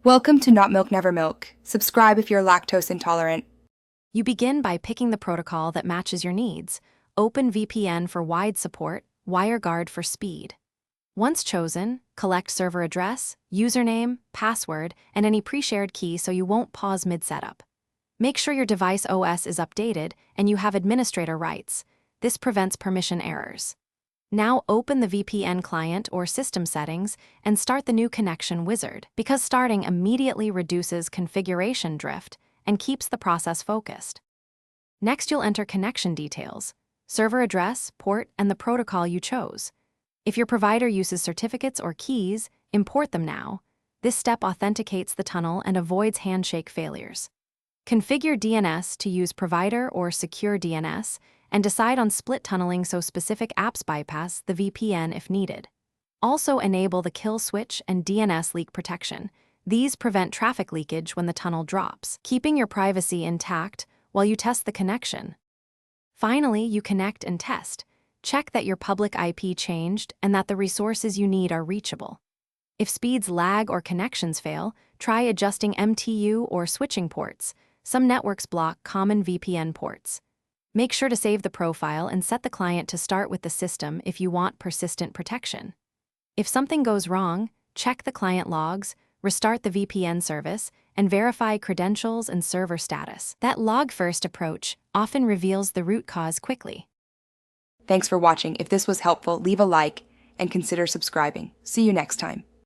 Welcome to Not Milk Never Milk. Subscribe if you're lactose intolerant. You begin by picking the protocol that matches your needs. Open VPN for wide support, WireGuard for speed. Once chosen, collect server address, username, password, and any pre-shared key so you won't pause mid-setup. Make sure your device OS is updated and you have administrator rights. This prevents permission errors. Now open the VPN client or system settings and start the new connection wizard, because starting immediately reduces configuration drift and keeps the process focused. Next, you'll enter connection details, server address, port, and the protocol you chose. If your provider uses certificates or keys, import them now. This step authenticates the tunnel and avoids handshake failures. Configure DNS to use provider or secure DNS, and decide on split tunneling so specific apps bypass the VPN if needed. Also enable the kill switch and DNS leak protection. These prevent traffic leakage when the tunnel drops, keeping your privacy intact while you test the connection. Finally, you connect and test. Check that your public IP changed and that the resources you need are reachable. If speeds lag or connections fail, try adjusting MTU or switching ports. Some networks block common VPN ports. Make sure to save the profile and set the client to start with the system if you want persistent protection. If something goes wrong, check the client logs, restart the VPN service, and verify credentials and server status. That log-first approach often reveals the root cause quickly. Thanks for watching. If this was helpful, leave a like and consider subscribing. See you next time.